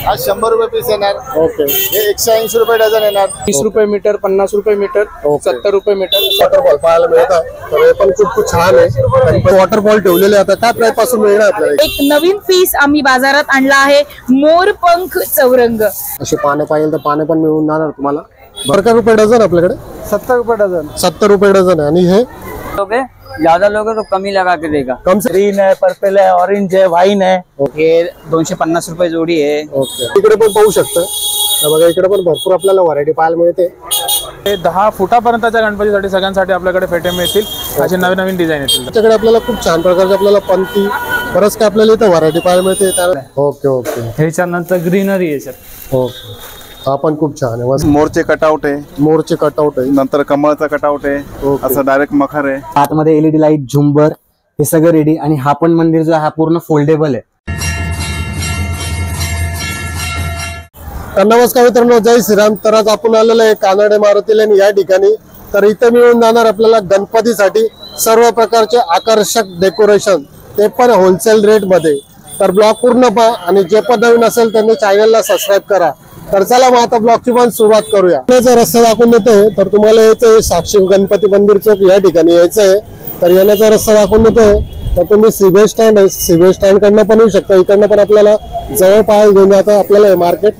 आज 100 रुपये पीस येणार। ओके, हे 180 रुपये डझन येणार। 30 रुपये मीटर, 50 रुपये मीटर, 70 रुपये मीटर वॉटरफॉल पाहायला मिळतात। तर हे पण खूप छान आहे। वॉटरफॉल ठेवलेले आता काय प्राइस पासून मिळणार आपल्याला? एक नवीन पीस आम्ही बाजारात आणला आहे, मोरपंख चौरंग। असे पाने पाहिजे तर पाने पण मिळून जाणार तुम्हाला। बरं रुपये डझन आपल्याकडे? 70 रुपये डझन। 70 रुपये डझन आहे। आणि हे ज्यादा लोगे तो कमी लगा के देगा। कम से ग्रीन है, पर्पल है, ऑरेंज है, वाइन है। ये 250 रुपये जोड़ी है। ओके, इकडे पण पाहू शकता। बघा इकडे पण भरपूर आपल्याला व्हरायटी पाहायला मिळते। 10 फुटापर्यंतच्या गणपतीसाठी सगळ्यांसाठी आपल्याकडे फेटे मिळतील। असे नवीन नवीन डिझाईन येतील त्याच्याकडे आपल्याला खूप छान प्रकारचे आपल्याला पंती बरंच काय आपल्याला इथं व्हरायटी पाहायला मिळते। ओके ओके, ह्याच्यानंतर ग्रीनरी आहे सर। ओके, हा पण खूप छान आहे। मोरचे कटआउट आहे, मोरचे कटआउट आहे, नंतर कमळचा कटआउट आहे, असं डायरेक्ट मखर आहे। आतमध्ये एलईडी लाईट, झुंबर हे सगळं रेडी। आणि हा पण मंदिर जो हा पूर्ण फोल्डेबल आहे। नमस्कार मित्रांनो, जय श्रीराम। तर आज आपण आलेलो आहे कानडे मारुती लेन या ठिकाणी। तर इथे मिळून जाणार आपल्याला गणपतीसाठी सर्व प्रकारचे आकर्षक डेकोरेशन, ते पण होलसेल रेट मध्ये। तर ब्लॉग पूर्ण पहा आणि जे पण नवीन असेल त्यांनी चॅनलला सबस्क्राईब करा। तर चला मग आता ब्लॉगची पण सुरुवात करूया। रस्ता दाखवून देतोय, तर तुम्हाला यायचंय साक्षी गणपती मंदिर चौक या ठिकाणी यायचंय। तर येण्याचा रस्ता दाखवून देतोय। तर तुम्ही सीबीएस स्टँड आहे, सीबीएस स्टँड कडनं पण येऊ शकता। इकडनं पण आपल्याला जवळ पाहायला घेऊन जातं आपल्याला हे मार्केट।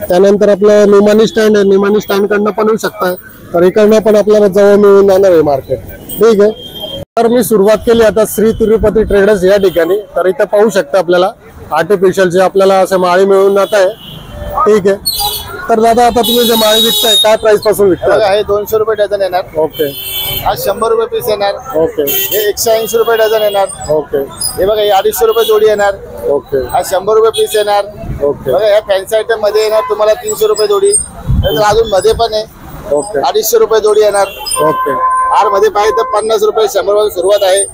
त्यानंतर आपलं निमानी स्टँड आहे, निमानी स्टँड कडनं पण येऊ शकता। तर इकडनं पण आपल्याला जवळ मिळून जाणार आहे मार्केट, ठीक आहे। तर मी सुरुवात केली आता श्री तिरुपती ट्रेडर्स या ठिकाणी। तर इथं पाहू शकता आपल्याला आर्टिफिशियलचे आपल्याला असे माळी मिळून जात आहे, ठीक आहे। तर दादा आता तुम्ही जे माळी विकताय काय प्राइस पासून विकताय? हे 200 रुपये डझन येणार। ओके, आज 100 रुपये पीस येणार। ओके, हे 180 रुपये डझन येणार। ओके, हे बघा, हे 250 रुपये जोडी येणार। ओके, हा 100 रुपये पीस येणार। ओके, बघा, या फॅन्सी आयटम मध्ये येणार तुम्हाला 300 रुपये जोडी। तर अजून मध्ये पण आहे, ओके, 250 रुपये जोडी येणार। ओके। आर मध्ये पाहिजे तर 50 रुपये, 100 रुपये सुरुवात आहे।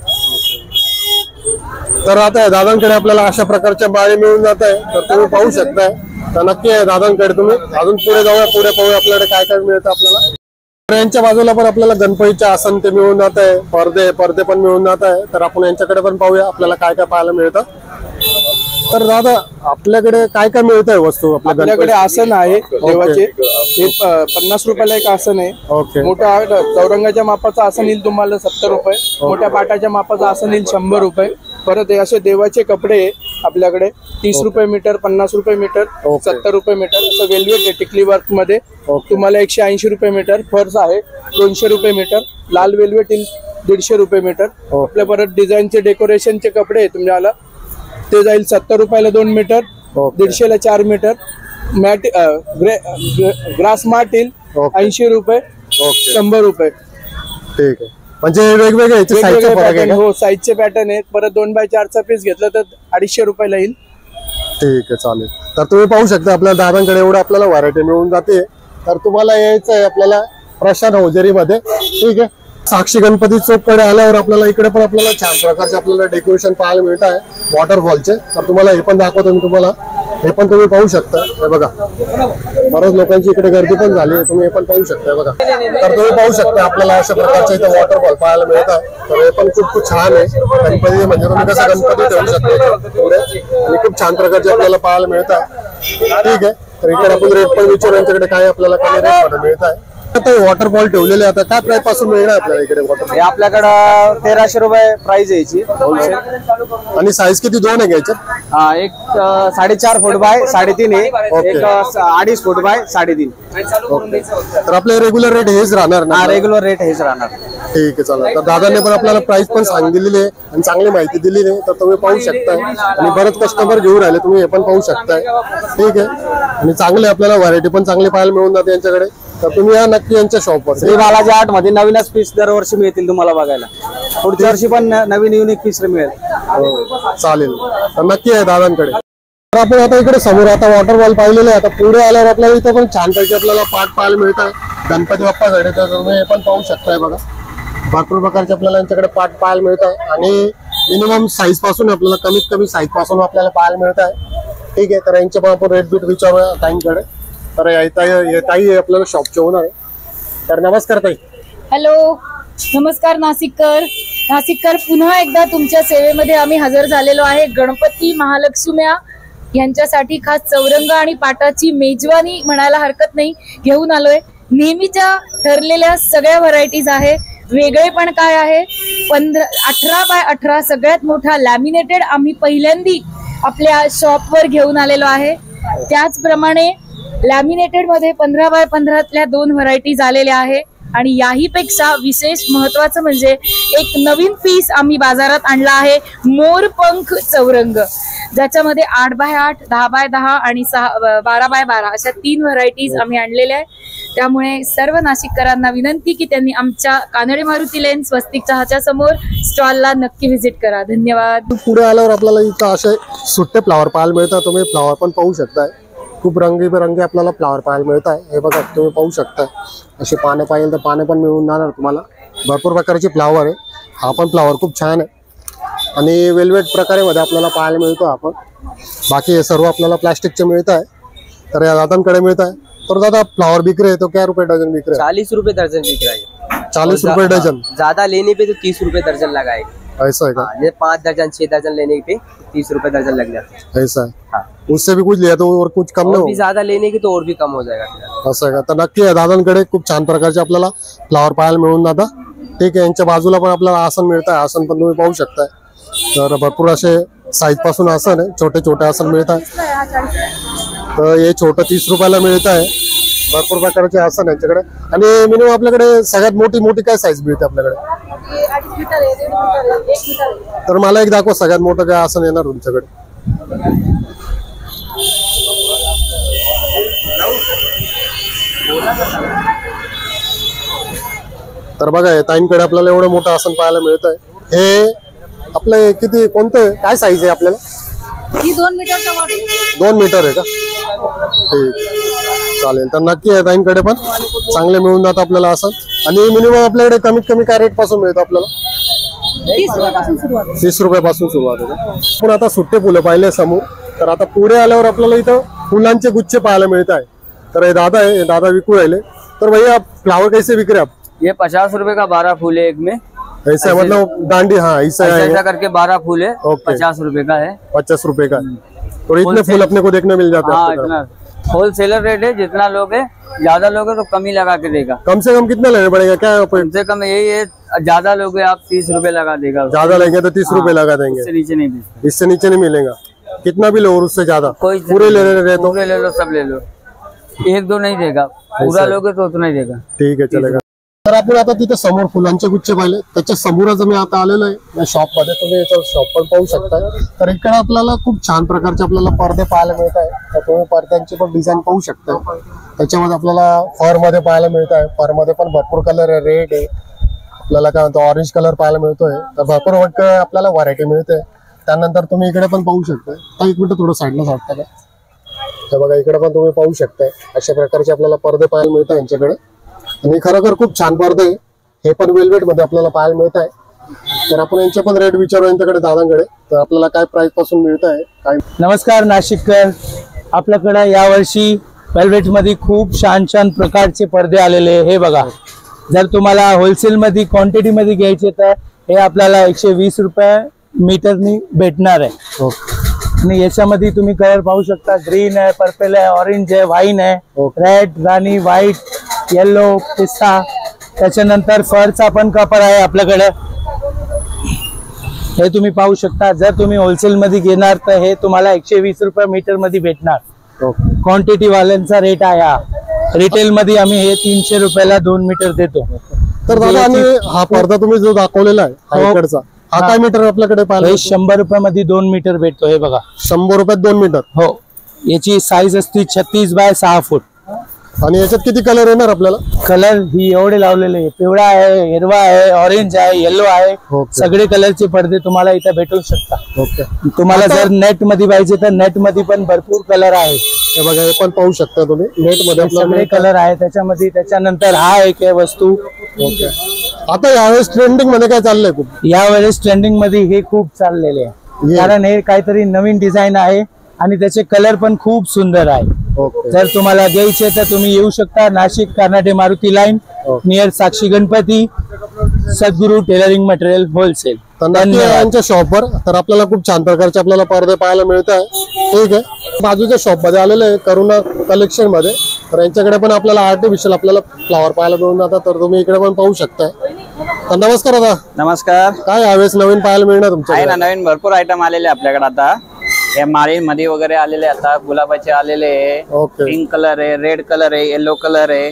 तर आता दादांकडे आपल्याला अशा प्रकारच्या माळी मिळून जात आहे। तर तुम्ही पाहू शकताय। तर नक्की आहे दादांकडे। तुम्ही अजून पुढे जाऊया, पुढे पाहूया आपल्याकडे काय काय मिळतं आपल्याला। तर यांच्या बाजूला पण आपल्याला गणपतीचे आसन ते मिळून जात आहे, पडदे पण मिळून जात आहे। तर आपण यांच्याकडे पण पाहूया आपल्याला काय काय पाहायला मिळतं। तर दादा आपल्याकडे काय काय मिळतंय वस्तू? आपल्याकडे आसन आहे देवाचे, हे 50 रुपयाला एक आसन आहे। ओके, मोठा चौरंगाच्या मापाचं आसन येईल तुम्हाला 70 रुपये, मोठ्या पाटाच्या मापाचं आसन येईल 100 रुपये। परत हे असे देवाचे कपडे आपल्याकडे 30 रुपये मीटर, 50 रुपये मीटर, 70 रुपये मीटर असं वेलवेट आहे टिकली वर्क मध्ये। तुम्हाला 180 रुपये मीटर। फर्स आहे 200 रुपये मीटर, लाल वेलवेट येईल 150 रुपये मीटर। आपल्या परत डिझाईनचे डेकोरेशनचे कपडे आहे तुम्हाला, ते जाईल 70 रुपयाला 2 मीटर, 150 ला 4 मीटर। मॅट ग्रास मॅट येईल 80 रुपये, 100 रुपये, ठीक आहे। म्हणजे वेगवेगळे हो, साईजचे पॅटर्न आहेत। परत 2x4 चा पीस घेतला तर 250 रुपयाला येईल, ठीक आहे, चालेल। तर तुम्ही पाहू शकता आपल्या दादांकडे एवढं आपल्याला व्हरायटी मिळून जाते। तर तुम्हाला यायचं आहे आपल्याला प्रशांत हौजरी मध्ये, ठीक आहे। साक्षी गणपती चौक कडे आल्यावर आपल्याला इकडे पण आपल्याला छान प्रकारचे आपल्याला डेकोरेशन पाहायला मिळत आहे वॉटरफॉलचे। तर तुम्हाला हे पण दाखवतो मी तुम्हाला, हे पण तुम्ही पाहू शकता। हे बघा, बऱ्याच लोकांची इकडे गर्दी पण झाली, तुम्ही हे पण पाहू शकता। बघा, तर तुम्ही पाहू शकता आपल्याला अशा प्रकारचे इथे वॉटरफॉल पाहायला मिळत आहे। तर हे पण खूप छान आहे। गणपती म्हणजे तुम्ही कसं गणपती ठेवू शकता आणि खूप छान प्रकारचे आपल्याला पाहायला मिळत आहे, ठीक आहे। तर इकडे आपण रेट पण विचारू यांच्याकडे काय आपल्याला कमी रेट मध्ये मिळत आहे। वॉटरफॉल ठेवलेले आता काय प्राइस पासून मिळणार आपल्याला इकडे वॉटरफॉल? आपल्याकडे 1300 रुपये प्राइस यायची। आणि साईज किती? 2 आहे घ्यायच्यात? हा, एक 4.5 फूट बाय 3.5 आहे, एक 2.5 फूट बाय 3.5। तर आपले रेग्युलर रेट हेच राहणार ना? रेग्युलर रेट हेच राहणार, ठीक आहे, चला। तर दादाने पण आपल्याला प्राइस पण सांगितलेली आहे आणि चांगली माहिती दिलेली आहे। तर तुम्ही पाहू शकताय आणि बरेच कस्टमर घेऊन राहिले, तुम्ही हे पण पाहू शकताय, ठीक आहे। आणि चांगले आपल्याला व्हरायटी पण चांगली पाहायला मिळून जाते यांच्याकडे। तर तुम्ही या नक्की यांच्या शॉपवर। श्री बालाजी आर्ट मध्ये नवीनच पीस दरवर्षी मिळतील तुम्हाला बघायला। पुढच्या वर्षी पण नवीन युनिक पीस मिळेल, चालेल। तर नक्की आहे दादांकडे। तर आपण आता इकडे समोर आता वॉटरफॉल पाहिलेले आहे। आता पुढे आल्यावर आपल्याला इथे पण छानपैकी आपल्याला पाट पाहायला मिळत आहे गणपती बाप्पासाठी। तर तुम्ही हे पण पाहू शकताय। बघा, भरपूर प्रकारचे आपल्याला यांच्याकडे पाट पाहायला मिळत आहे आणि मिनिमम साईज पासून आपल्याला कमीत कमी साईज पासून आपल्याला पाहायला मिळत आहे, ठीक आहे। तर यांचे पण आपण रेट बीट विचारूया ताईंकडे। तर ताई आपल्याला शॉपचे ओनर आहे। तर नमस्कार ताई। हॅलो, नमस्कार नाशिककर पुन्हा एकदा तुमच्या सेवेमध्ये आम्ही हजर झालेलो आहे। गणपती महालक्ष्म्या यांच्यासाठी खास चौरंग आणि पाटाची मेजवानी म्हणायला हरकत नाही घेऊन आलोय. नेहमीच्या ठरलेल्या सगळ्या व्हरायटीज आहे. वेगळे पण काय आहे, 18x18 सगळ्यात मोठा लॅमिनेटेड आम्ही पहिल्यांदी आपल्या शॉपवर घेऊन आलेलो आहे. त्याचप्रमाणे लॅमिनेटेड मध्ये 15x15 2 व्हरायटीज आलेल्या आहे. आणि याही पेक्षा विशेष महत्वाचं म्हणजे एक नवीन पीस आम्ही बाजारात आणला आहे, मोरपंख चौरंग, ज्याच्यामध्ये 8x8, 10x10 आणि 12x12 अशा 3 व्हरायटीज आम्ही आणलेल्या आहे. त्यामुळे सर्व नाशिककरांना विनंती की त्यांनी आमच्या कानडे मारुती लेन स्वस्तिक चहाच्या समोर स्टॉलला नक्की व्हिजिट करा. धन्यवाद. पुढे आल्यावर आपल्याला इथं असे सुट्टे फ्लावर पाहायला मिळतात. तुम्ही फ्लावर पण पाहू शकताय. खूप रंगीबेरंगी आपल्याला फ्लावर पाहायला मिळत आहे. हे बघा तुम्ही पाहू शकताय. असे पाने पाहिजे तर पाने पण मिळून जाणार तुम्हाला. भरपूर प्रकारचे फ्लावर आहे. हा पण फ्लावर खूप छान आहे आणि वेलवेट प्रकारे मध्ये आपल्याला पाहायला मिळतो. आपण बाकी हे सर्व आपल्याला प्लास्टिकचे मिळत आहे. तर या दादांकडे मिळत आहे. तर दादा फ्लावर बिक रहे तो क्या रुपए डजन बिक रहे? 40 रुपए दर्जन बिक रहा है. 40 रुपए डजन. ज्यादा लेने पे तो 30 रुपए दर्जन लगाएंगे. ऐसा है क्या? हाँ, 5 दर्जन 6 दर्जन लेने पे 30 रुपए दर्जन लग जाते हैं. ऐसा है. हाँ. उससे भी कुछ लिया तो और कुछ कम और नहीं भी ज्यादा लेने की तो और भी कम हो जाएगा. असं आहे का? तर नक्की आहे दादांकडे खूप छान प्रकारचे आपल्याला फ्लावर पाहायला मिळून जातात. ठीक आहे. यांच्या बाजूला पण आपल्याला आसन मिळत आहे. आसन पण तुम्ही पाहू शकताय. तर भरपूर असे साईज पासून आसन आहे. छोटे छोटे आसन मिळत आहे. तर हे छोटं 30 रुपयाला मिळत आहे. भरपूर प्रकारचे आसन यांच्याकडे. आणि मिनिमम आपल्याकडे सगळ्यात मोठी काय साईज मिळते आपल्याकडे? तर मला एक दाखवा सगळ्यात मोठं काय आसन येणार तुमच्याकडे. तर बघा ताईंकडे आपल्याला एवढं मोठं आसन पाहायला मिळत आहे. हे आपलं किती कोणतं काय साईज आहे आपल्याला? 2 मीटरचा मॉडेल. 2 मीटर आहे का? ठीक चालेल. तर नक्की आहे ताईंकडे पण चांगले मिळून जातात आपल्याला आसन. आणि मिनिमम आपल्याकडे कमीत कमी काय रेट पासून मिळतं आपल्याला? 30 रुपयापासून सुरुवात. 30 रुपयापासून सुरुवात आहे. पण आता सुट्टे फुलं पाहिले समोर. तर आता पुढे आल्यावर आपल्याला इथं फुलांचे गुच्छे पाहायला मिळत आहे. तर हे दादा आहे. हे दादा विकू राहिले. तर भैया फ्लावर कैसे बिक रहे आप? ये 50 रुपए का 12 फूल है एक में. ऐसा मतलब डांडी. हाँ ऐसा ऐसा करके 12 फूल है. 50 रुपए का है. 50 रुपए का. तो इतने फूल अपने को देखने मिल जाते हैं. हाँ इतना होलसेलर रेट है. जितना लोग है, ज्यादा लोग है तो कम ही लगा के देगा. कम से कम कितना लेने पड़ेगा? क्या कम से कम यही है, ज्यादा लोग है आप 30 रुपए लगा देगा. ज्यादा लेंगे तो 30 रुपए लगा देंगे. इससे नीचे नहीं बेचते. इससे नीचे नहीं मिलेगा. कितना भी लो और उससे ज्यादा. कोई पूरे ले रहे तो पूरे ले लो, सब ले लो. 1-2 नहीं देगा. पूरा लोगे तो उतना ही देगा. ठीक आहे चलेगा. तर आपण आता तिथे समोर फुलांचे गुच्छे पाहिले. त्याच्या समोरच मी आता आलेलो आहे या शॉप मध्ये. तुम्ही याचं शॉप पण पाहू शकता. तर इकडे आपल्याला खूप छान प्रकारचे आपल्याला पडदे पाहायला मिळत आहे. तर तुम्ही पडद्यांची पण डिझाईन पाहू शकता. त्याच्यामध्ये आपल्याला फर मध्ये पाहायला मिळत आहे. फर मध्ये पण भरपूर कलर आहे. रेड आहे, आपल्याला काय म्हणतो ऑरेंज कलर पाहायला मिळतोय. तर भरपूर आपल्याला व्हरायटी मिळते. त्यानंतर तुम्ही इकडे पण पाहू शकता. तर एक मिनिट थोडं साईडला साधता का? तर बघा इकडे पण तुम्ही पाहू शकताय. अशा प्रकारचे आपल्याला पडदे पाहायला मिळतात यांच्याकडे. आणि खरोखर खूप छान पडदे. हे पण वेलवेट मध्ये आपल्याला पाहायला मिळत आहे. तर आपण यांचे पण रेट विचारू यांच्याकडे दादांकडे. तर आपल्याला काय प्राइस पासून मिळत आहे काय? नमस्कार नाशिककर. आपल्याकडे यावर्षी वेलवेट मध्ये खूप छान छान प्रकारचे पडदे आलेले. हे बघा, जर तुम्हाला होलसेल मध्ये क्वांटिटी मध्ये घ्यायचे तर हे आपल्याला 120 रुपये मीटरनी भेटणार आहे. आणि याच्यामध्ये तुम्ही कलर पाहू शकता. ग्रीन आहे, पर्पल आहे, ऑरेंज आहे, वाईन आहे, रेड, राणी, व्हाईट, येलो, पिस्ता. त्याच्यानंतर फरचा पण कापड आहे आपल्याकडे. हे तुम्ही पाहू शकता. जर तुम्ही होलसेल मध्ये घेणार तर हे तुम्हाला 120 रुपये मीटर मध्ये भेटणार. क्वांटिटी वाल्यांचा रेट आहे हा. रिटेल मध्ये आम्ही हे 300 रुपयाला 2 मीटर देतो. तर दादा आणि हा पडदा तुम्ही जो दाखवलेला आहे हा इकडचा, हा काय मीटर आपल्याकडे पाहिजे? 100 रुपयामध्ये 2 मीटर भेटतो. हे बघा 100 रुपयात 2 मीटर. हो. याची साईज असते 36 बाय 6 फूट. आणि याच्यात किती कलर येणार आपल्याला? कलर ही एवढे लावलेले. पिवळा आहे, हिरवा आहे, ऑरेंज आहे, येलो आहे. सगळे कलरचे पडदे तुम्हाला इथे भेटू शकतात. तुम्हाला जर नेट मध्ये पाहिजे तर नेट मध्ये पण भरपूर कलर आहे. हे बघा, हे पण पाहू शकता तुम्ही. नेट मध्ये सगळे कलर आहे त्याच्यामध्ये. त्याच्यानंतर हा एक आहे वस्तू. आता यावेळेस ट्रेंडिंग मध्ये काय चाललंय? खूप यावेळेस ट्रेंडिंग मध्ये हे खूप चाललेले आहे. कारण हे काहीतरी नवीन डिझाईन आहे आणि त्याचे कलर पण खूप सुंदर आहे. जर तुम्हाला घ्यायचे तर तुम्ही येऊ शकता. नाशिक कानडे मारुती लाईन नियर साक्षी गणपती. सद्गुरू टेलरिंग मटेरियल होलसेल. तर नक्की या यांच्या शॉपवर तर आपल्याला खूप छान प्रकारचे आपल्याला पडदे पाहायला मिळत आहे. ठीक आहे, बाजूच्या शॉप मध्ये आलेले आहे करुणा कलेक्शन मध्ये. तर यांच्याकडे पण आपल्याला आर्टिफिशियल आपल्याला फ्लावर पाहायला मिळून जातात. तर तुम्ही इकडे पण पाहू शकताय. तर नमस्कार दादा. नमस्कार. काय यावेळेस नवीन पाहायला मिळणार आहे तुमच्याकडे? ना, नवीन भरपूर आयटम आलेले आपल्याकडे आता. हे माळीमध्ये वगैरे आलेले आता गुलाबाचे आलेले आहे, ओके. पिंक कलर आहे, रेड कलर आहे, येलो कलर आहे.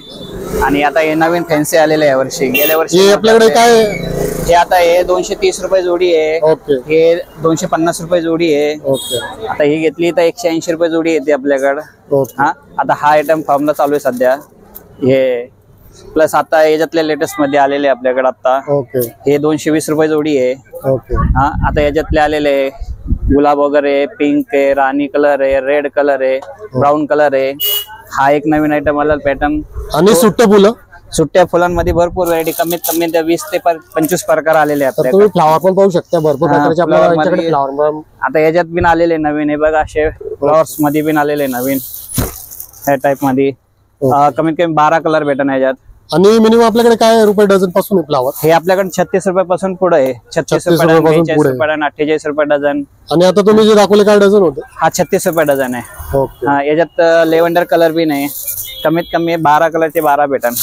आणि आता हे नवीन फॅन्सी आलेले आहे वर्षी. गेल्या वर्षी हे आपल्याकडे काय आहे? हे आता हे 230 रुपये जोडी आहे. ओके हे 250 रुपये जोडी आहे. ओके आता ही घेतली तर 180 रुपये जोडी येते आपल्याकडे. ओके हा, आता हा आयटम फॉर्मला चालू आहे सध्या. हे प्लस आता याच्यातले लेटेस्ट मध्ये आलेले आपल्याकडे आता. ओके हे 220 रुपये जोडी आहे. ओके हा, आता याच्यातले आलेले गुलाब वगैरे, पिंक आहे, राणी कलर आहे, रेड कलर आहे, ब्राऊन कलर आहे. हा एक नवीन आयटम आला पॅटर्न. आणि सुट्टे फुलं. सुट्ट्या फुलांमध्ये भरपूर व्हरायटी, कमीत कमी 20 ते 25 प्रकार आलेले आहेत तर आपल्याकडे. तुम्ही फ्लावर पण पाहू शकता. भरपूर हा, प्रकारचे आपल्याला flower यांच्याकडे मध्ये- फ्लावर. आता याच्यात बिन आलेले नवीन आहे बघा, असे फ्लॉवर्स मध्ये बिन आलेले नवीन ह्या टाइप मध्ये. कमीत कमी 12 कलर भेटन याच्यात. आणि मिनिमम आपल्याकडे काय रुपये डझन पासून आहे फ्लावर? हे आपल्याकडे 36 रुपयापासून पुढे आहे. 36 रुपये, 42 रुपये, 48 रुपये डझन. आणि आता तुम्ही जे दाखवले काय डझन होते? हा 36 रुपये डझन आहे. ओके हा, याच्यात लेव्हेंडर कलर बी नाही. कमीत कमी 12 कलरचे 12 भेटन.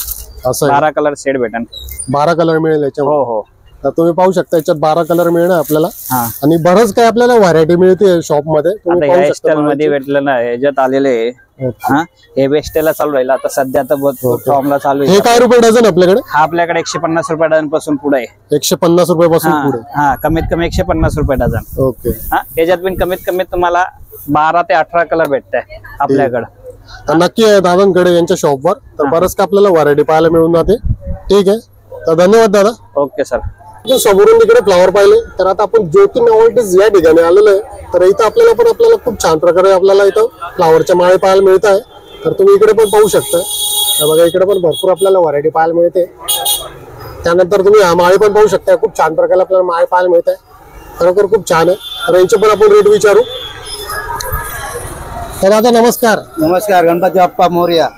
असं आहे. 12 कलर सेट भेटन. 12 कलर मिळेल याच्यामध्ये. हो हो. तर तुम्ही पाहू शकता याच्यात 12 कलर मिळणार आपल्याला. हा, आणि बरंच काय आपल्याला व्हरायटी मिळते शॉप मध्ये. आता तुम्ही ह्या पाहू स्टाईल शकता. मध्ये भेटलं ना, याच्यात आलेले आहे. ओके. हा, हे बेस्टेला चालू राहिलं आता सध्या, तर फॉर्मला चालू हे आहे. काय रुपये डझन आपल्याकडे? हा आपल्याकडे 150 रुपये डझन पासून पुढे आहे. 150 रुपये पासून पुढे. हा, कमीत कमी 150 रुपये डझन. ओके. हा, याच्यात पण कमीत कमी तुम्हाला 12 ते 18 कलर भेटताय आपल्याकडे. तर नक्की आहे दादांकडे यांच्या शॉपवर. तर बरंच काय आपल्याला व्हरायटी पाहायला मिळून जाते. ठीक आहे, तर धन्यवाद दादा. Okay sir. समोरून तिकडे फ्लावर पाहिले. तर आता आपण ज्योती नॉव्हेल्टीज या ठिकाणी आलेलो आहे. तर इथं आपल्याला खूप छान प्रकारे आपल्याला इथं फ्लावरच्या माळे पाहायला मिळत आहे. तर तुम्ही इकडे पण पाहू शकता. बघा इकडे पण भरपूर आपल्याला व्हरायटी पाहायला मिळते. त्यानंतर तुम्ही हा माळे पण पाहू शकता. खूप छान प्रकारे आपल्याला माळे पाहायला मिळत आहे. खरोखर खूप छान आहे. तर यांचे पण आपण रेट विचारू. तर आता नमस्कार. नमस्कार. गणपती बाप्पा मोरया.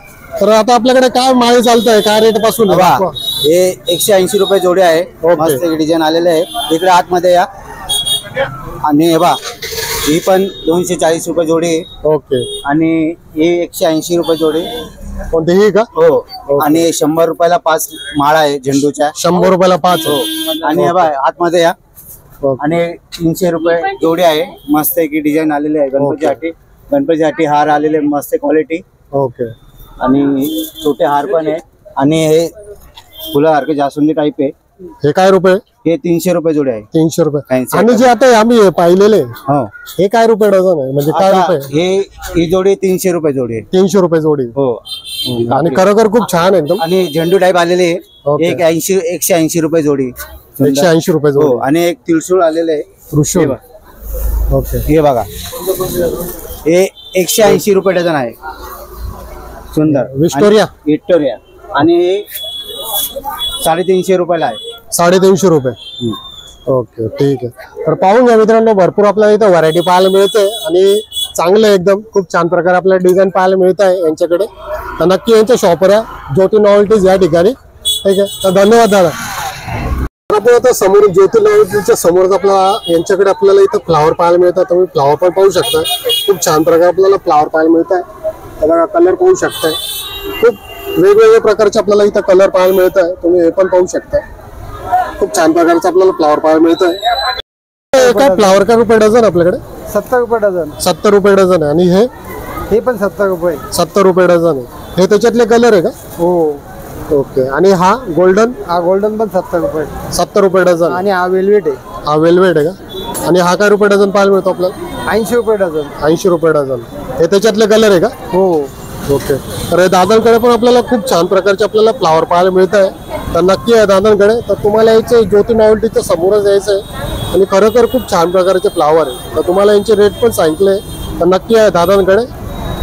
तर आता आपल्याकडे काय माळे चालत आहे, काय रेट पासून? हे 180 रुपये जोडी आहे. मस्त डिझाईन आलेले आहे. इकडे आतमध्ये या. आणि हे बा, ही पण 240 रुपये जोडी आहे. ओके. आणि ही 180 रुपये जोडी. कोणती ही का? हो. आणि 100 रुपयाला 5 माळा आहे झेंडूच्या. 100 रुपयाला 5. आणि हे बा, आतमध्ये या. आणि 300 रुपये जोडी आहे. मस्त की डिझाईन आलेली आहे. गणपतीसाठी हार आलेले मस्त क्वालिटी. ओके. आणि छोटे हार पण आहे. आणि हे फुलासारखे जास्वंदी टाईप आहे. हे काय रुपये? हे 300 रुपये जोडी आहे. 300 रुपये. Fancy आणि जे आता आम्ही पाहिलेले हो, हे काय रुपये डझन आहे, म्हणजे काय आता रुपये? ही जोडी 300 रुपये जोडी आहे. 300 रुपये जोडी. हो. आणि खरोखर खूप छान आहे एकदम. आणि झेंडू टाईप आलेले आहे. ओके. एक 180 रुपये जोडी. 180 रुपये हो. जोडी. आणि एक तिळसूळ आलेले आहे. त्रिशूल. ओके. हे बघा, हे 180 रुपये डझन आहे. सुंदर विक्टोरिया. आणि हे 350 रुपयाला आहे. 350 रुपये. ओके, ठीक आहे. तर पाहून घ्या मित्रांनो, भरपूर आपल्याला इथं व्हरायटी पाहायला मिळते. आणि चांगलं एकदम खूप छान प्रकारे आपल्याला डिझाईन पाहायला मिळत आहे यांच्याकडे. तर नक्की यांच्या शॉपर आहे ज्योती नॉव्हेल्टीज या ठिकाणी. ठीक आहे, तर धन्यवाद दादा. आपण आता समोर ज्योती नॉव्हेल्टीजच्या समोरच आपल्याला यांच्याकडे आपल्याला इथं फ्लावर पाहायला मिळतात. तुम्ही फ्लावर पण पाहू शकता. खूप छान प्रकारे आपल्याला फ्लावर पाहायला मिळत आहे. बघा कलर पाहू शकताय. खूप वेगवेगळ्या प्रकारचे आपल्याला इथं कलर पाहायला मिळत आहे. तुम्ही हे पण पाहू शकता. खूप छान प्रकारचं आपल्याला फ्लावर पाहायला मिळत आहे. काय फ्लावर काय रुपये डझन आपल्याकडे? 70 रुपये डझन. 70 रुपये डझन आहे. आणि हे पण 70 रुपये. 70 रुपये डझन आहे. हे त्याच्यातले कलर आहे का? हो. ओके. आणि हा गोल्डन? हा गोल्डन पण 70 रुपये. 70 रुपये डझन. आणि हा वेलवेट आहे. हा वेलवेट आहे का? आणि हा काय रुपये डझन पाहायला मिळतो आपल्याला? 80 रुपये डझन. 80 रुपये डझन. हे त्याच्यातले कलर आहे का? हो. ओके. तर दादांकडे पण आपल्याला खूप छान प्रकारचे आपल्याला फ्लावर पाहायला मिळत आहे. तर नक्की आहे दादांकडे. तर तुम्हाला यायचं ज्योती नॉव्हेल्टीच्या समोरच यायचं आहे. आणि खरोखर खूप छान प्रकारचे फ्लावर आहे. तर तुम्हाला यांचे रेट पण सांगितले. तर नक्की आहे दादांकडे.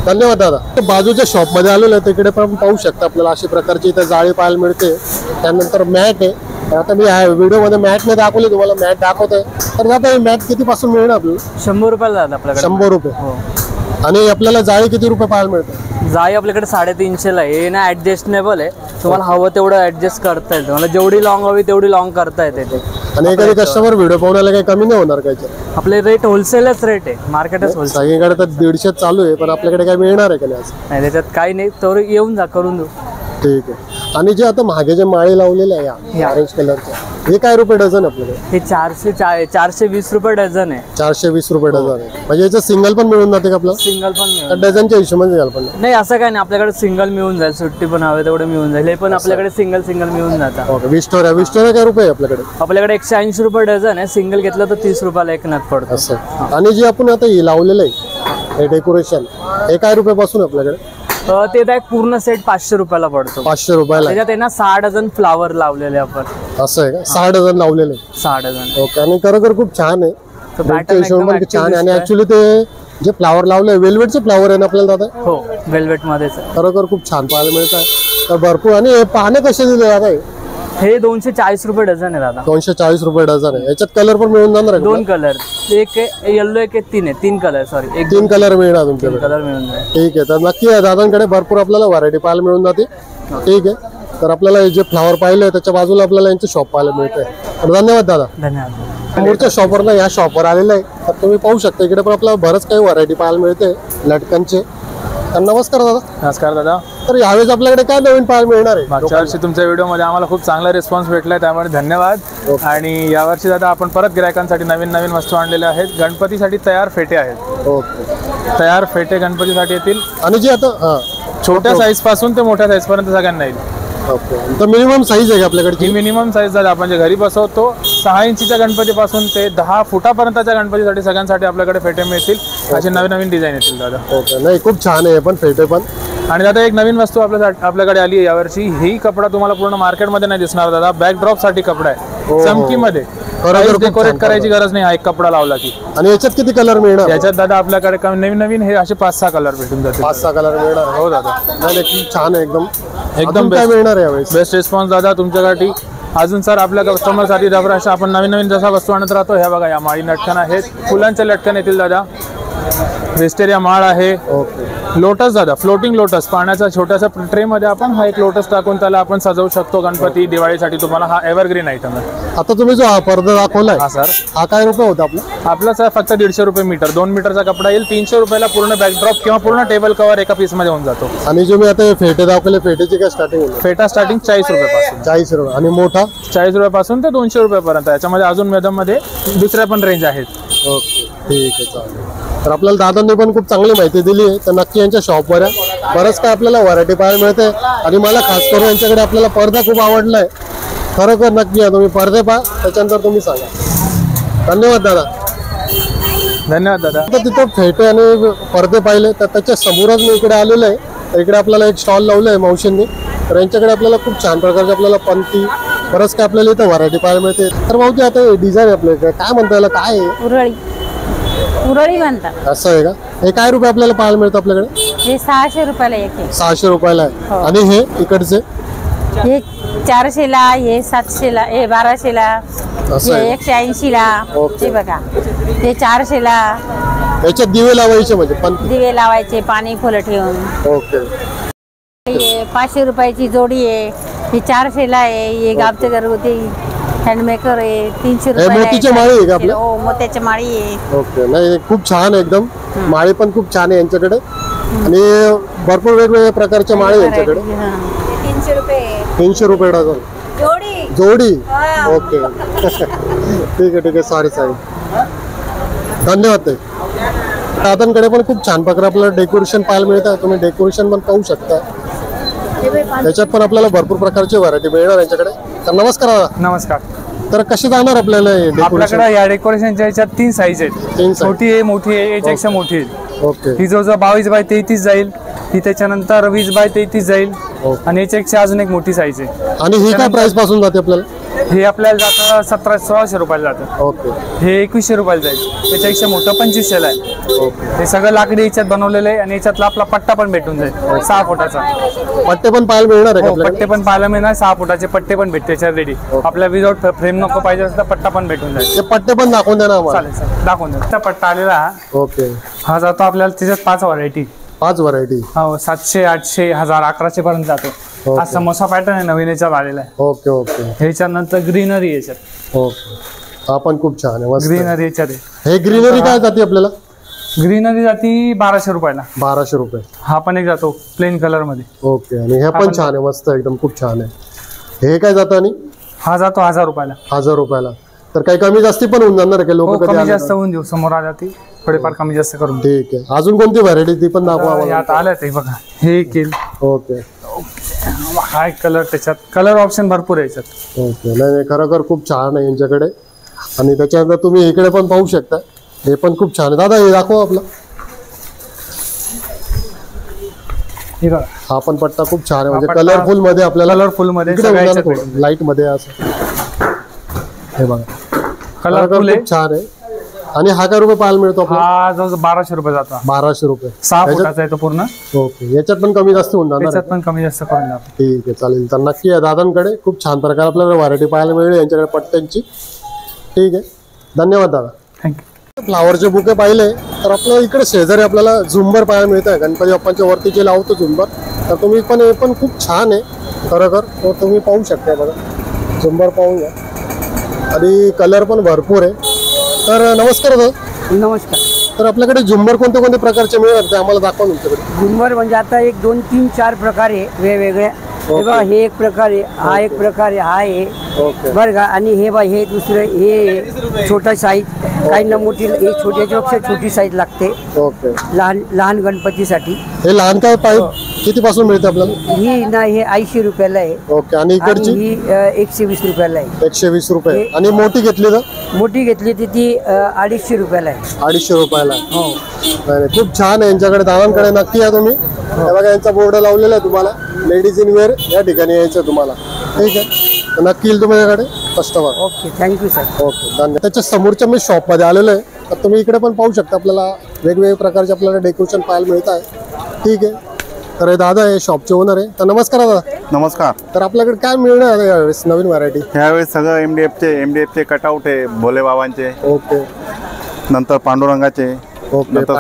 धन्यवाद दादा. बाजूच्या शॉप मध्ये आलेलो आहे तिकडे पण पाहू शकता आपल्याला अशी प्रकारची इथे जाळी पाहायला मिळते. त्यानंतर मॅट आहे. आता मी व्हिडिओ मध्ये मॅट नाही दाखवले तुम्हाला, मॅट दाखवत आहे. तर आता हे मॅट किती पासून मिळेल आपल्याला? 100 रुपयाला आपल्याकडे. 100 रुपये. आणि आपल्याला जाळी किती रुपये पाहायला मिळते? जाळी आपल्याकडे 350 ला आहे. हे ना ऍडजस्टेबल आहे, तुम्हाला हवं तेवढं ऍडजस्ट करता येतं. मला जेवढी लॉंग हवी तेवढी लॉंग करता येते ते. आणि एखादी कस्टमर व्हिडिओ पाहून आला काही कमी नाही होणार काय? आपले रेट होलसेलच रेट आहे, मार्केटच होलसेल. सगळीकडे तर 150 चालू आहे, पण आपल्याकडे काय मिळणार आहे का नाही? नाही त्याच्यात काही नाही, तर येऊन जा करून देऊ. ठीक आहे. आणि जे आता मागे जे माळे लावलेले आहे या ऑरेंज कलरचे, हे काय रुपये डझन आपल्याकडे? हे 420 रुपये डझन आहे. 420 रुपये डझन आहे. म्हणजे याचं सिंगल पण मिळून जाते का आपल्याला? सिंगल पण मिळून डझनच्या हिशोबाने घ्याल पण? नाही असं काय नाही, आपल्याकडे सिंगल मिळून जाईल. सुट्टी पण हवे तेवढे मिळून जाईल. हे पण आपल्याकडे सिंगल मिळून जातात. ओके. विस्टोरिया काय रुपये आपल्याकडे? आपल्याकडे 180 रुपये डझन आहे. सिंगल घेतलं तर 30 रुपयाला एक नग पडतो. असं. आणि जे आपण आता हे लावलेलं आहे हे डेकोरेशन, हे काय रुपयापासून आपल्याकडे? ते एक पूर्ण सेट 500 रुपयाला पडतो. 500 रुपयाला. त्याच्यात आहे ना 6 डझन फ्लावर लावलेले आपण. असं आहे का? 6 डझन लावलेले? 6 डझन. ओके. आणि खरोखर खूप छान आहे, pattern एकदम पण छान आहे. आणि active ऍक्च्युली ते जे फ्लावर लावले वेल्वेटचे फ्लावर आहे ना आपल्याला दादा? हो, वेल्वेट मध्येच. खरोखर खूप छान पाहायला मिळत आहे. तर भरपूर. आणि हे पाने कसे दिले दादा? हे 240 रुपये डझन आहे दादा. 240 रुपये डझन आहे. याच्यात कलर पण मिळून जाणार आहे? 2 कलर, एक येलो एक 3 कलर, सॉरी 3 कलर मिळणार तुमच्याकडे? कलर मिळून जाईल. ठीक आहे. तर नक्की या दादांकडे भरपूर आपल्याला व्हरायटी पाहायला मिळून जाते. ठीक आहे. तर आपल्याला हे जे फ्लावर पाहिलं त्याच्या बाजूला आपल्याला यांचं शॉप पाहायला मिळतंय. तर धन्यवाद दादा. धन्यवाद. समोरच्या शॉपरला या शॉपवर आलेलं आहे. तर तुम्ही पाहू शकता इकडे पण आपल्याला बरंच काही व्हरायटी पाहायला मिळते लटकनचे. तर नमस्कार दादा. नमस्कार दादा. तर यावेळेस आपल्याकडे काय नवीन पाहायला मिळणार आहे? मागच्या वर्षी तुमच्या व्हिडिओमध्ये आम्हाला खूप चांगला रिस्पॉन्स भेटलाय, त्यामुळे धन्यवाद. आणि यावर्षी दादा आपण परत गिरायकांसाठी नवीन वस्तू आणलेल्या आहेत. गणपतीसाठी तयार फेटे आहेत. ओके. तयार फेटे गणपतीसाठी येतील. आणि जे आता छोट्या साईज पासून ते मोठ्या साईज पर्यंत सगळ्यांना येईल. ओके. तर मिनिमम साईज आहे का आपल्याकडे? ही मिनिमम साईज दादा आपण जे घरी बसवतो 6 इंचीच्या गणपतीपासून ते 10 फुटापर्यंतच्या गणपतीसाठी सगळ्यांसाठी आपल्याकडे फेटे मिळतील. असे नवीन डिझाईन येतील दादा. ओके. नाही खूप छान आहे पण फेटे पण. आणि दादा एक नवीन वस्तू आपल्याकडे आली आहे यावर्षी. ही कपडा तुम्हाला पूर्ण मार्केटमध्ये नाही दिसणार दादा. बॅकड्रॉप साठी कपडा आहे, चमकीमध्ये. डेकोरेट करायची गरज नाही हा एक कपडा लावला की. आणि याच्यात किती कलर मिळणार? याच्यात दादा आपल्याकडे नवीन हे असे 5-6 कलर भेटून जातील. 5-6 कलर मिळणार? हो दादा. नाही खूप छान आहे एकदम. एकदम काय मिळणार यावेळेस? बेस्ट रिस्पॉन्स दादा तुमच्यासाठी. अजून सर आपल्या कस्टमरसाठी दरवर्षी आपण नवीन जसा वस्तू आणत राहतो. ह्या बघा या माळी लटकन आहेत, फुलांचे लटकन येतील दादा. वेस्टेरिया माळ आहे. ओके. लोटस दादा, फ्लोटिंग लोटस, पाण्याचा छोट्याशा ट्रे मध्ये आपण हा एक लोटस टाकून त्याला आपण सजवू शकतो गणपती दिवाळीसाठी. तुम्हाला हा एव्हरग्रीन आयटम आहे. आता तुम्ही जो हा पडदा दाखवलाय हा सर, हा काय रुपये होता आपला सर फक्त 150 रुपये मीटर. 2 मीटरचा कपडा येईल. 300 रुपयाला पूर्ण बॅकड्रॉप किंवा पूर्ण टेबल कव्हर एका पीस मध्ये होऊन जातो. आणि जो मी आता फेटे दाखवले फेटेची काय स्टार्टिंग होईल? फेटा स्टार्टिंग 40 रुपयापासून. 40 रुपये. आणि मोठा 40 रुपयापासून ते 200 रुपयापर्यंत. याच्यामध्ये अजून मध्ये दुसऱ्या पण रेंज आहेत. ओके. ठीक आहे, चालेल. तर आपल्याला दादांनी पण खूप चांगली माहिती दिली आहे. तर नक्की यांच्या शॉपवर या. बरंच काय आपल्याला व्हरायटी पाहायला मिळते. आणि मला खास करून यांच्याकडे आपल्याला पडदा खूप आवडलाय. खरोखर नक्की या तुम्ही पडदे पहा, त्याच्यानंतर तुम्ही सांगा. धन्यवाद दादा. धन्यवाद दादा. आता तिथं फेटे आणि पडदे पाहिले तर त्याच्या समोरच मी इकडे आलेलो आहे. तर इकडे आपल्याला एक स्टॉल लावलं आहे मावशींनी. तर यांच्याकडे आपल्याला खूप छान प्रकारचे आपल्याला पंथी बरंच काय आपल्याला इथं व्हरायटी पाहायला मिळते. तर मावशी आता डिझाईन आपल्याकडे काय म्हणता याला? काय आहे? उरळी म्हणतात. असं आहे का? हे काय रुपये आपल्याला पाहायला मिळतं आपल्याकडे? हे 600 रुपयाला एक आहे. 600 रुपयाला आहे. आणि हे इकडचे हे 400ला, हे 700ला, हे 1200ला, असं हे आहे. 180ला. ओके. हे बघा हे 400ला. याच्यात दिवे लावायचे म्हणजे पण? दिवे लावायचे पाणी फुलं ठेवून. ओके. हे 500 रुपयाची जोडी आहे. ही 400ला आहे. हे गावचे घरगुती हँडमेकर आहे. 300 हे मोतीच्या माळी आहे का आपल्या? हो, मोत्याच्या माळी आहे. ओके. नाही खूप छान आहे एकदम. माळी पण खूप छान आहे यांच्याकडे. आणि भरपूर वेगवेगळ्या प्रकारच्या माळी यांच्याकडे. 300 रुपये 300 रुपये डझन जोडी. ओके. ठीक आहे. सॉरी. धन्यवाद. दादांकडे पण खूप छान प्रकारे आपल्याला डेकोरेशन पाहायला मिळतं. तुम्ही डेकोरेशन पण पाहू शकता. त्याच्यात पण आपल्याला भरपूर प्रकारची व्हरायटी मिळणार यांच्याकडे. तर नमस्कार दादा. नमस्कार. तर कशी जाणार आपल्याला आपल्याकडे या डेकोरेशनच्या याच्यात 3 साईज आहेत. 3 size. छोटी आहे, मोठी आहे, याच्यापेक्षा मोठी आहे. ओके. ही जवळजवळ 22 बाय 33 जाईल. ही त्याच्यानंतर 20 बाय 33 जाईल. आणि याच्यापेक्षा अजून एक मोठी साईज आहे. आणि ही काय प्राइस पासून जाते आपल्याला? हे आपल्याला जातं 1700-1600 रुपयाला जातं. ओके. हे 2100 रुपयाला जाईल. त्याच्यापेक्षा मोठं 2500ला आहे. हे सगळं लाकडी याच्यात बनवलेलं आहे आणि याच्यातला आपला पट्टा पण भेटून जाईल 6 फुटाचा. पट्टे पण पाहायला मिळणार आहे का हो, आपल्याकडे? पट्टे पण पाहायला मिळणार. 6 फुटाचे पट्टे पण भेटते त्याच्यात रेडी. आपल्या विदाउट फ्रेम नको पाहिजे असेल तर पट्टा पण भेटून जाईल. ते पट्टे पण दाखवून द्या ना आम्हाला. चालेल चालेल, दाखवून द्या. त्या पट्टा आलेला हा. ओके. हा जातो आपल्याला त्याच्यात 5 व्हरायटी. 5 व्हरायटी. हो, 700, 800, 1000, 1100 पर्यंत जातो. हा समोसा पॅटर्न आहे, नवीन याच्यात आलेला आहे. Okay okay. ह्याच्यानंतर ग्रीनरी याच्यात. ओके. हा पण खूप छान आहे. मस्त. ग्रीनरी याच्यात आहे. हे ग्रीनरी काय जाते आपल्याला? ग्रीनरी जाती 1200 रुपयाला. 1200 रुपये. हा पण एक जातो प्लेन कलर मध्ये. ओके. आणि हे पण छान आहे, मस्त एकदम खूप छान आहे. हे काय जातं? आणि हा जातो 1000 रुपयाला. 1000 रुपयाला. तर काही कमी जास्ती पण होऊन जाणार आहे? लोक कमी जास्त होऊन देऊ, समोर आल्या ती थोडेफार कमी जास्त करून. ठीक आहे. अजून कोणती व्हरायटी ती पण दाखवा आम्हाला. यात आलं ते बघा, हे केल. ओके. हा कलर, त्याच्यात कलर ऑप्शन भरपूर आहे याच्यात. ओके. नाही खरोखर खूप छान आहे यांच्याकडे. आणि त्याच्यानंतर तुम्ही इकडे पण पाहू शकता, हे पण खूप छान आहे. दादा हे दाखवा आपलं. हा पण पट्टा खूप छान आहे, म्हणजे कलरफुल मध्ये आपल्याला. कलरफुल मध्ये लाईट मध्ये असं हे बघा, कलरफुल खूप छान आहे. आणि हा काय रुपये पाहायला मिळतो? हा जवळ 1200 रुपये जातो. 1200 रुपये. 6 फुटाचा आहे तो पूर्ण. ओके. याच्यात पण कमी जास्त होऊन जाणार? याच्यात पण कमी जास्त करून जातो. ठीक आहे, चालेल. तर नक्की या दादांकडे खूप छान प्रकारे आपल्याला व्हरायटी पाहायला मिळेल यांच्याकडे पट्ट्यांची. ठीक आहे, धन्यवाद दादा. थँक्यू. फ्लावरचे बुके पाहिले तर आपल्याला इकडे शेजारी आपल्याला झुंबर पाहायला मिळत आहे. गणपती बाप्पांच्या वरती जे लावतो झुंबर, तर तुम्ही पण हे पण खूप छान आहे खरोखर. तो तुम्ही पाहू शकता बघा, झुंबर पाहून घ्या. आणि कलर पण भरपूर आहे. तर नमस्कार दादा. नमस्कार. तर आपल्याकडे झुंबर कोणते कोणते प्रकारचे मिळतात ते आम्हाला दाखवा तुमच्याकडे. झुंबर म्हणजे आता 1, 2, 3, 4 प्रकार आहे वेगवेगळे. हे बघा, हे एक प्रकार आहे, हा एक प्रकार आहे, हा आहे बरं का. आणि हे बघा, हे दुसरं, हे छोटा साईज, काहींना मोठी, हे छोट्यापेक्षा छोटी साईज लागते. ओके. लहान लहान गणपतीसाठी. हे लहान काय पाईप किती पासून मिळते आपल्याला? ही ना, हे 80 रुपयाला आहे. ओके. आणि इकडची? ही 120 रुपयाला आहे. 120 रुपये. आणि मोठी घेतली तर? मोठी घेतली तर ती 250 रुपयाला आहे. 250 रुपयाला. हो. खूप छान आहे यांच्याकडे. दादांकडे नक्की या तुम्ही. बघा, यांचा बोर्ड लावलेला आहे तुम्हाला. लेडीज इन वेअर या ठिकाणी यायचं तुम्हाला. ठीक आहे, नक्की येईल तुमच्याकडे customer. Okay, thank you sir. Okay, धन्यवाद. त्याच्या समोरच्या मी शॉपमध्ये आलेलो आहे, तर तुम्ही इकडे पण पाहू शकता. आपल्याला वेगवेगळ्या प्रकारचे आपल्याला डेकोरेशन पाहायला मिळत आहे. ठीक आहे. तर हे दादा आहे, शॉपचे ओनर आहे. तर नमस्कार दादा. नमस्कार. तर आपल्याकडे काय मिळणार आहे यावेळेस नवीन व्हरायटी? यावेळेस सगळं एमडीएफचे कटआउट आहे, भोले बाबांचे. ओके. नंतर पांडुरंगाचे. ओके. नंतर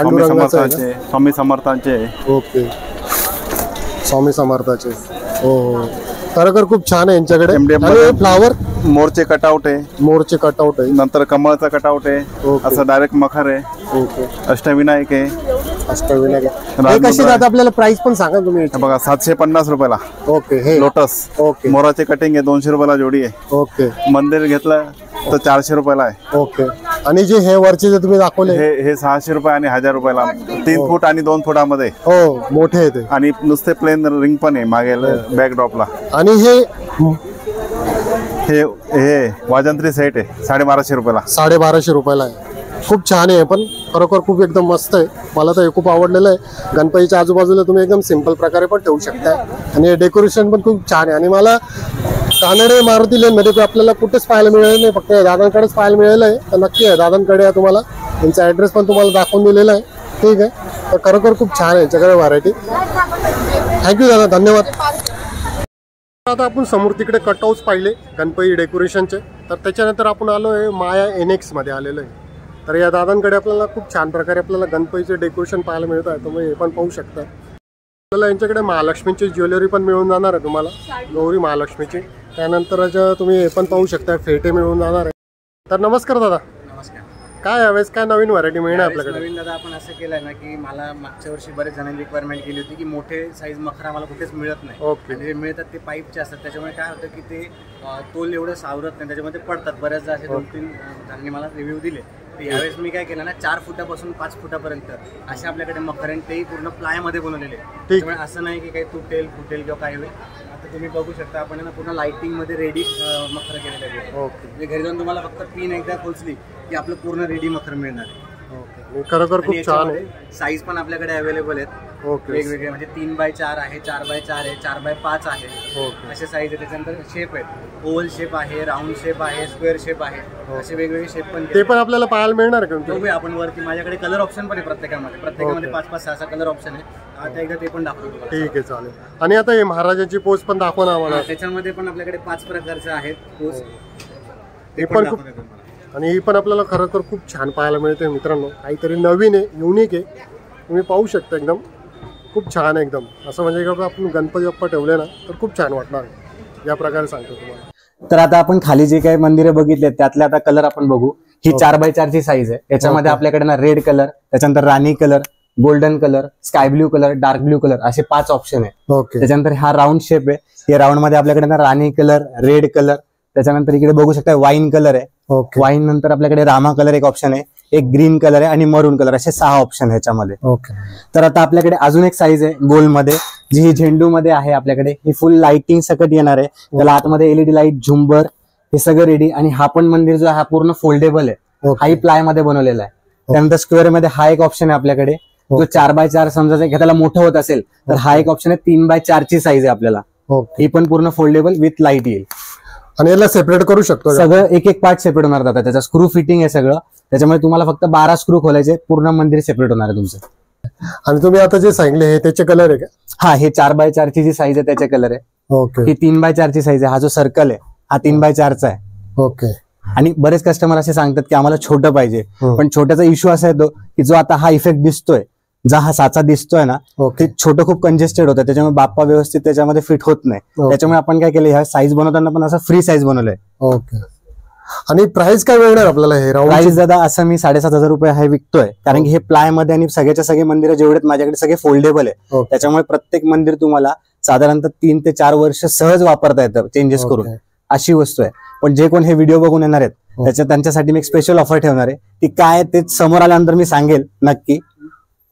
स्वामी समर्थांचे. ओके. स्वामी समर्थाचे. हो, खरोखर खूप छान आहे यांच्याकडे. फ्लावर मोरचे कटआउट आहे. मोरचे कटआउट आहे. नंतर कमळचा कटआउट आहे. असं डायरेक्ट मखर आहे. ओके. अष्टविनायक आहे. अष्टविनायक कशी जात आपल्याला प्राइस पण सांगा तुम्ही. बघा, 750 रुपयाला. ओके. हे लोटस. ओके. मोराचे कटिंग आहे, 200 रुपयाला जोडी आहे. ओके. मंदिर घेतलं तर 400 रुपयाला आहे. ओके. आणि जे हे वरचे जे तुम्ही दाखवले हे 600 रुपये आणि 1000 रुपयाला. 3 फूट आणि 2 फुटामध्ये. हो, मोठे आहे ते. आणि नुसते प्लेन रिंग पण आहे मागे बॅकड्रॉपला. आणि हे वाजंत्री सेट आहे, 1250 रुपयाला. 1250 रुपयाला आहे. खूप छान आहे, पण खरोखर खूप एकदम मस्त आहे. मला तर हे खूप आवडलेलं आहे. गणपतीच्या आजूबाजूला तुम्ही एकदम सिंपल प्रकारे पण ठेवू शकता. आणि डेकोरेशन पण खूप छान आहे. आणि मला कानडे मारुती लेनमध्ये आपल्याला कुठेच पाहायला मिळालं नाही, फक्त दादांकडेच पाहायला मिळालं आहे. तर नक्की आहे, दादांकडे आहे. तुम्हाला त्यांचा ॲड्रेस पण तुम्हाला दाखवून दिलेला आहे. ठीक आहे. तर खरोखर खूप छान आहे यांच्याकडे व्हरायटी. थँक्यू दादा, धन्यवाद. आता आपण समोर तिकडे कटआउट्स पाहिले गणपती डेकोरेशनचे. तर त्याच्यानंतर आपण आलो आहे माया NX मध्ये आलेलो आहे. तर या दादांकडे आपल्याला खूप छान प्रकारे आपल्याला गणपतीचे डेकोरेशन पाहायला मिळत आहे. तुम्ही हे पण पाहू शकता. आपल्याला यांच्याकडे महालक्ष्मीची ज्वेलरी पण मिळून जाणार आहे तुम्हाला, गौरी महालक्ष्मीची. त्यानंतर तुम्ही हे पण पाहू शकता, फेटे मिळून जाणार आहे. तर नमस्कार दादा. नमस्कार. काय यावेळेस काय नवीन व्हरायटी मिळणार आपल्याकडे? नवीन दादा आपण असं केलंय ना की मला मागच्या वर्षी बरेच जणांनी रिक्वायरमेंट केली होती की मोठे साईज मखरा मला कुठेच मिळत नाही. ओके. आणि जे मिळतात ते पाईपचे असतात, त्याच्यामुळे काय होतं की ते तोल एवढं सावरत नाही, त्याच्यामध्ये पडतात. बऱ्याचदा असे 2-3 जणांनी मला रिव्ह्यू दिले. तर यावेळेस मी काय केलं ना, 4 फुटापासून 5 फुटापर्यंत असे आपल्याकडे मखर आणि तेही पूर्ण प्लायमध्ये बनवलेले. त्याच्यामुळे असं नाही की काही तुटेल फुटेल किंवा काय होईल. आता तुम्ही बघू शकता, आपण ना पूर्ण लाइटिंगमध्ये रेडी मखर केलेले आहे. ओके. घरी जाऊन तुम्हाला फक्त पिन एकदा खोचली की आपलं पूर्ण रेडी मखर मिळणार आहे. खरोखर खूप छान आहे. साईज पण आपल्याकडे अवेलेबल आहेत. वेगवेगळे, म्हणजे 3x4 आहे, 4x4 आहे, 4x5 आहे, असे साईज आहे. त्याच्यानंतर शेप आहेत, ओव्हल शेप आहे, राऊंड शेप आहे, स्क्वेअर शेप आहे, असे वेगवेगळे शेप पण ते पण आपल्याला पाहायला मिळणार का? बघूया आपण वरती. माझ्याकडे कलर ऑप्शन पण आहे प्रत्येकामध्ये 5-5, 6-6 कलर ऑप्शन आहे. आता एकदा ते पण दाखवतो. ठीक आहे, चालेल. आणि आता हे महाराजाची पोच पण दाखवा ना आम्हाला. त्याच्यामध्ये पण आपल्याकडे 5 प्रकारचे आहेत पोच, ते पण खूप, आणि ही पण आपल्याला खरोखर खूप छान पाहायला मिळते मित्रांनो. काहीतरी नवीन आहे, युनिक आहे. तुम्ही पाहू शकता, एकदम खूप छान आहे एकदम. असं म्हणजे आपण गणपती बाप्पा ठेवले ना तर खूप छान वाटणार. या प्रकारे सांगतो तुम्हाला. तर आता आपण खाली जे काही मंदिरे बघितले त्यातले आता कलर आपण बघू. ही 4x4 ची साईज आहे. याच्यामध्ये आपल्याकडे ना रेड कलर, त्याच्यानंतर राणी colour, golden colour, sky blue colour, dark blue colour असे 5 ऑप्शन आहे. त्याच्यानंतर हा राऊंड शेप आहे. हे राऊंड मध्ये आपल्याकडे ना राणी कलर, रेड कलर, त्याच्यानंतर इकडे बघू शकता वाईन कलर आहे. वाईन नंतर आपल्याकडे रामा कलर एक ऑप्शन आहे, एक ग्रीन कलर आहे आणि मरून कलर, असे 6 ऑप्शन आहे ह्याच्यामध्ये. तर आता आपल्याकडे अजून एक साईज आहे गोल्ड मध्ये, जी ही झेंडू मध्ये आहे. आपल्याकडे ही फुल लाइटिंग सकट येणार आहे. त्याला आतमध्ये LED लाईट, झुंबर हे सगळं रेडी. आणि हा पण मंदिर जो आहे हा पूर्ण फोल्डेबल आहे. हाही प्लाय मध्ये बनवलेला आहे. त्यानंतर स्क्वेअर मध्ये हा एक ऑप्शन आहे आपल्याकडे, जो 4x4 समजा त्याला मोठं होत असेल तर हा एक ऑप्शन आहे. 3x4 ची साईज आहे आपल्याला. ही पण पूर्ण फोल्डेबल विथ लाईट येईल. आणि याला सेपरेट करू शकतो, सगळं एक एक पार्ट सेपरेट होणार दादा. त्याचा स्क्रू फिटिंग आहे सगळं. त्याच्यामुळे तुम्हाला फक्त 12 स्क्रू खोलायचे, पूर्ण मंदिर सेपरेट होणार आहे तुमचं. आणि तुम्ही आता जे सांगितले हे त्याचे कलर आहे का? हा, हे 4x4 ची जी साईज आहे त्याचे कलर आहे. ही 3x4 ची साईज आहे. हा जो सर्कल आहे हा 3x4 चा आहे. आणि बरेच कस्टमर असे सांगतात की आम्हाला छोटं पाहिजे, पण छोट्याचा इश्यू असा येतो की जो आता हा इफेक्ट दिसतोय, जो हा साचा दिसतोय ना, ते छोटं खूप कंजेस्टेड होतं. त्याच्यामुळे बाप्पा व्यवस्थित त्याच्यामध्ये फिट होत नाही. त्याच्यामुळे आपण काय केलं, ह्या साईज बनवताना पण असं फ्री साईज बनवलंय. आणि प्राइस काय मिळणार आपल्याला? हे प्राइस दादा असं मी 7,500 रुपये हे विकतोय, कारण की हे प्लाय मध्ये आणि सगळ्याच्या सगळे मंदिर जेवढे माझ्याकडे सगळे फोल्डेबल आहे. त्याच्यामुळे प्रत्येक मंदिर तुम्हाला साधारणतः 3 ते 4 वर्ष सहज वापरता येतं चेंजेस करून, अशी वस्तू आहे. पण जे कोण हे व्हिडिओ बघून येणार आहेत त्यांच्यासाठी मी एक स्पेशल ऑफर ठेवणार आहे. ती काय ते समोर आल्यानंतर मी सांगेल नक्की.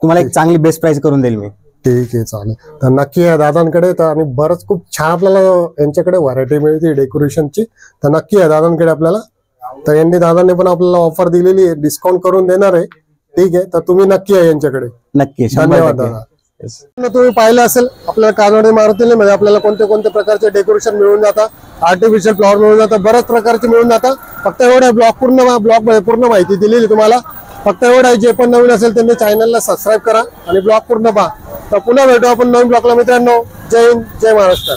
तुम्हाला एक चांगली बेस्ट प्राइस करून देईल मी. ठीक आहे, चालेल. तर नक्की या दादांकडे. आणि बरंच खूप छान आपल्याला यांच्याकडे व्हरायटी मिळते डेकोरेशनची. तर नक्की या दादांकडे आपल्याला. तर यांनी दादांनी पण आपल्याला ऑफर दिलेली आहे, डिस्काउंट करून देणार आहे. ठीक आहे, तर तुम्ही नक्की या यांच्याकडे. नक्की, धन्यवाद दादा. तुम्ही पाहिलं असेल आपल्याला कानडे मारुतीमध्ये आपल्याला कोणते कोणते प्रकारचे डेकोरेशन मिळून जातात, आर्टिफिशियल फ्लॉवर मिळून जातात, बऱ्याच प्रकारचे मिळून जातात. फक्त एवढ्या ब्लॉग मध्ये पूर्ण माहिती दिलेली तुम्हाला. फक्त एवढं आहे, जे पण नवीन असेल त्यांनी चॅनलला सबस्क्राईब करा आणि ब्लॉग पूर्ण पहा. तर पुन्हा भेटू आपण नवीन ब्लॉगला मित्रांनो. जय हिंद, जय महाराष्ट्र.